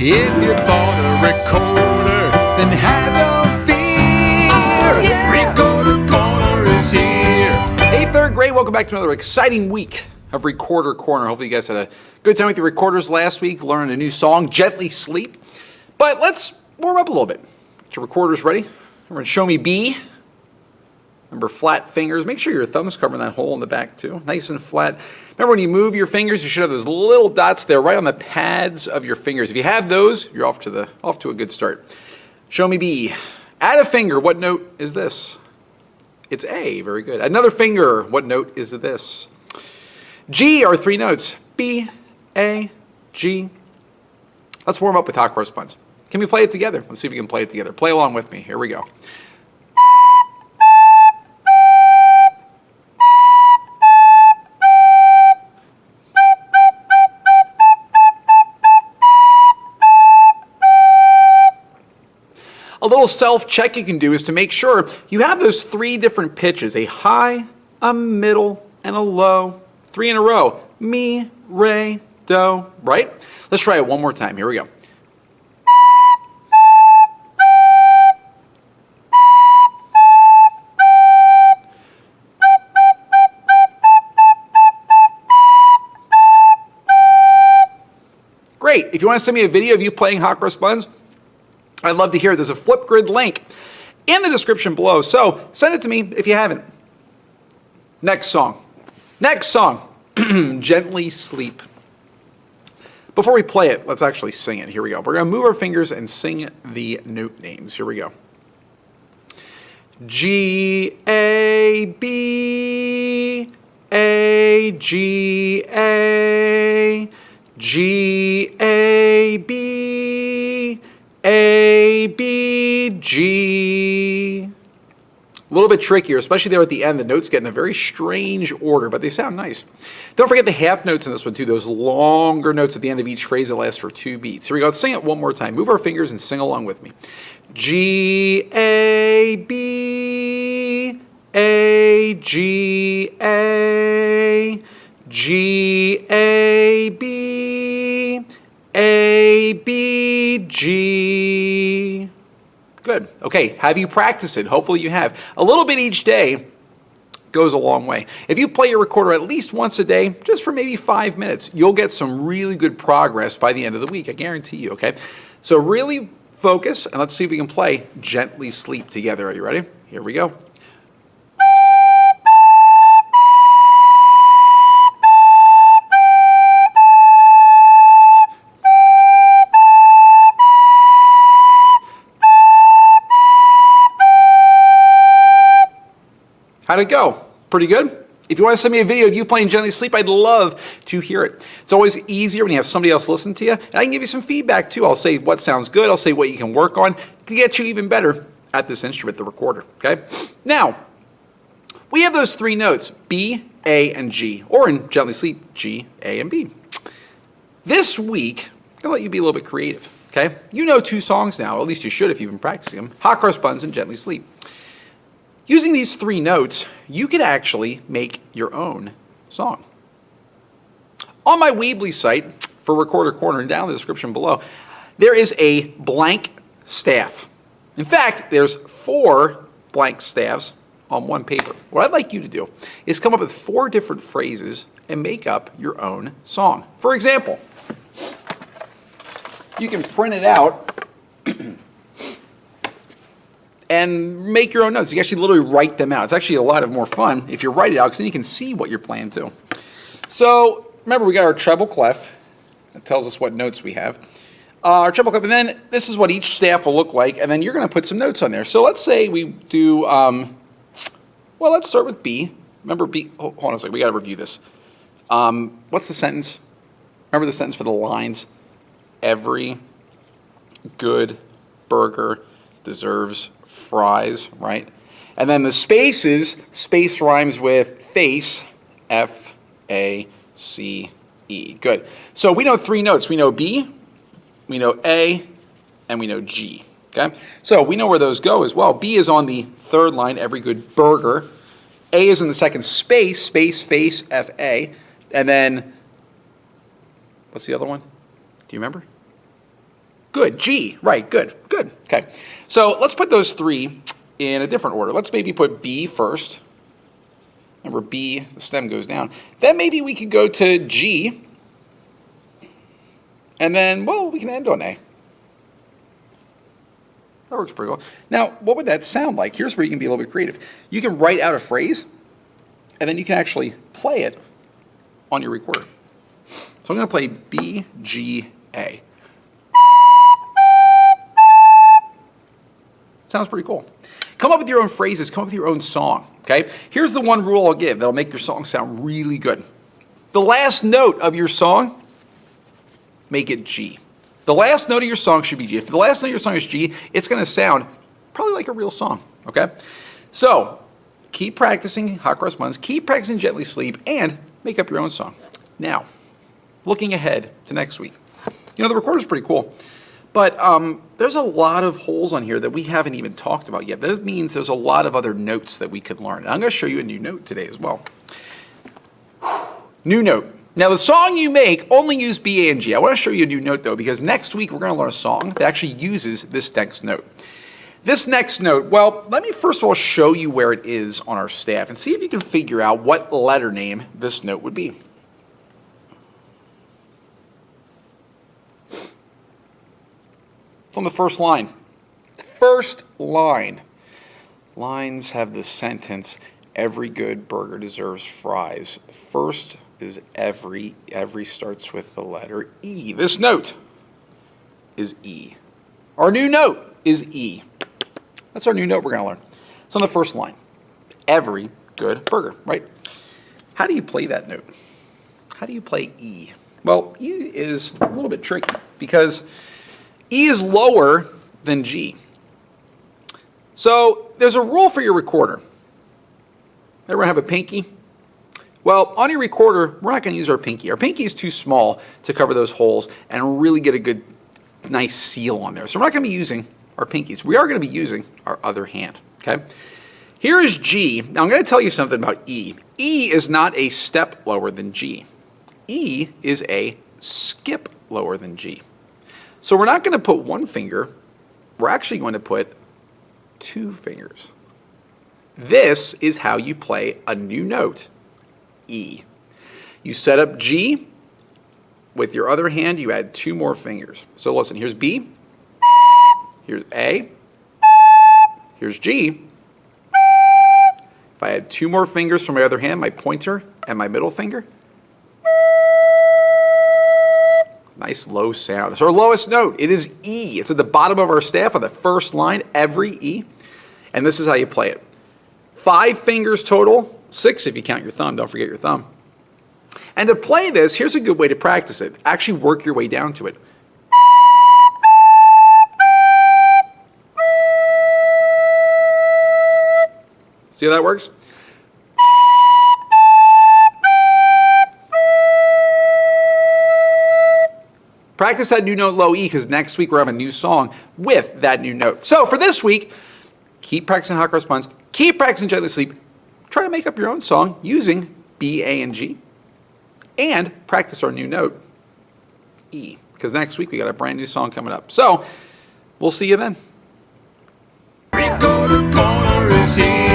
If you bought a recorder, then have no fear. Oh, yeah. Recorder Corner is here. Hey, third grade, welcome back to another exciting week of Recorder Corner. Hopefully you guys had a good time with your recorders last week, learning a new song, Gently Sleep. But let's warm up a little bit. Get your recorders ready. We're going to show me B. Remember, flat fingers. Make sure your thumb's covering that hole in the back too. Nice and flat. Remember, when you move your fingers, you should have those little dots there right on the pads of your fingers. If you have those, you're off to a good start. Show me B. Add a finger. What note is this? It's A. Very good. Another finger. What note is this? G are three notes. B, A, G. Let's warm up with hot cross buns. Can we play it together? Let's see if we can play it together. Play along with me. Here we go. A little self-check you can do is to make sure you have those three different pitches, a high, a middle, and a low. Three in a row. Mi, re, do, right? Let's try it one more time. Here we go. Great. If you want to send me a video of you playing hot cross buns, I'd love to hear it. There's a Flipgrid link in the description below. So send it to me if you haven't. Next song. Gently Sleep. Before we play it, let's actually sing it. Here we go. We're going to move our fingers and sing the note names. Here we go. G, A, B, A, G, A, G, A, B, A, B, G. A little bit trickier, especially there at the end. The notes get in a very strange order, but they sound nice. Don't forget the half notes in this one too, those longer notes at the end of each phrase that last for 2 beats. Here we go. Let's sing it one more time. Move our fingers and sing along with me. G, A, B, A, G, A, G, A, B, A, B, G. Good. Okay, have you practiced it? Hopefully you have. A little bit each day goes a long way. If you play your recorder at least once a day, just for maybe 5 minutes, you'll get some really good progress by the end of the week. I guarantee you, okay? So really focus, and let's see if we can play Gently Sleep together. Are you ready? Here we go. How'd it go? Pretty good? If you want to send me a video of you playing Gently Sleep, I'd love to hear it. It's always easier when you have somebody else listen to you, and I can give you some feedback too. I'll say what sounds good, I'll say what you can work on to get you even better at this instrument, the recorder, okay? Now, we have those three notes, B, A, and G, or in Gently Sleep, G, A, and B. This week, I'm gonna let you be a little bit creative, okay? You know 2 songs now, at least you should if you've been practicing them, Hot Cross Buns and Gently Sleep. Using these 3 notes, you could actually make your own song. On my Weebly site, for Recorder Corner, and down in the description below, there is a blank staff. In fact, there's 4 blank staffs on one paper. What I'd like you to do is come up with 4 different phrases and make up your own song. For example, you can print it out and make your own notes. You can actually literally write them out. It's actually a lot more fun if you write it out, because then you can see what you're playing too. So remember, we got our treble clef. That tells us what notes we have. Our treble clef, and then this is what each staff will look like, and then you're going to put some notes on there. So let's say we do, well, let's start with B. Remember B, hold on a second, we got to review this. What's the sentence? Remember the sentence for the lines? Every good burger deserves fries, right? And then the spaces, space rhymes with face, F-A-C-E. Good. So we know 3 notes. We know B, we know A, and we know G. Okay? So we know where those go as well. B is on the 3rd line, every good burger. A is in the 2nd space, space, face, F-A. And then, what's the other one? Do you remember? Good. G. Right. Good. Good. Okay. So let's put those three in a different order. Let's maybe put B first. Remember, B, the stem goes down. Then maybe we could go to G. And then, well, we can end on A. That works pretty well. Now, what would that sound like? Here's where you can be a little bit creative. You can write out a phrase, and then you can actually play it on your recorder. So I'm going to play B, G, A. Sounds pretty cool. Come up with your own phrases. Come up with your own song, okay? Here's the one rule I'll give that'll make your song sound really good. The last note of your song, make it G. The last note of your song should be G. If the last note of your song is G, it's going to sound probably like a real song, okay? So keep practicing Hot Cross Buns, keep practicing Gently Sleep, and make up your own song. Now, looking ahead to next week. You know, the recorder's pretty cool, but there's a lot of holes on here that we haven't even talked about yet. That means there's a lot of other notes that we could learn. And I'm going to show you a new note today as well. New note. Now, the song you make, only use B, A, and G. I want to show you a new note, though, because next week we're going to learn a song that actually uses this next note. This next note, well, let me first of all show you where it is on our staff and see if you can figure out what letter name this note would be. It's on the first line. First line. Lines have the sentence, every good burger deserves fries. First is every starts with the letter E. This note is E. Our new note is E. That's our new note we're going to learn. It's on the first line. Every good burger, right? How do you play that note? How do you play E? Well, E is a little bit tricky because E is lower than G. So there's a rule for your recorder. Everyone have a pinky? Well, on your recorder, we're not going to use our pinky. Our pinky is too small to cover those holes and really get a good, nice seal on there. So we're not going to be using our pinkies. We are going to be using our other hand, okay? Here is G. Now, I'm going to tell you something about E. E is not a step lower than G. E is a skip lower than G. So we're not going to put one finger. We're actually going to put two fingers. This is how you play a new note. E. You set up G. With your other hand, you add two more fingers. So listen, here's B. Here's A. Here's G. If I add two more fingers from my other hand, my pointer and my middle finger, nice low sound. It's our lowest note. It is E. It's at the bottom of our staff on the first line, every E. And this is how you play it. 5 fingers total. 6 if you count your thumb. Don't forget your thumb. And to play this, here's a good way to practice it. Actually work your way down to it. See how that works? Practice that new note low E because next week we're having a new song with that new note. So for this week, keep practicing Hot Cross Buns. Keep practicing Gently Sleep. Try to make up your own song using B, A, and G. And practice our new note, E. Because next week we got a brand new song coming up. So we'll see you then. Recorder corner is here.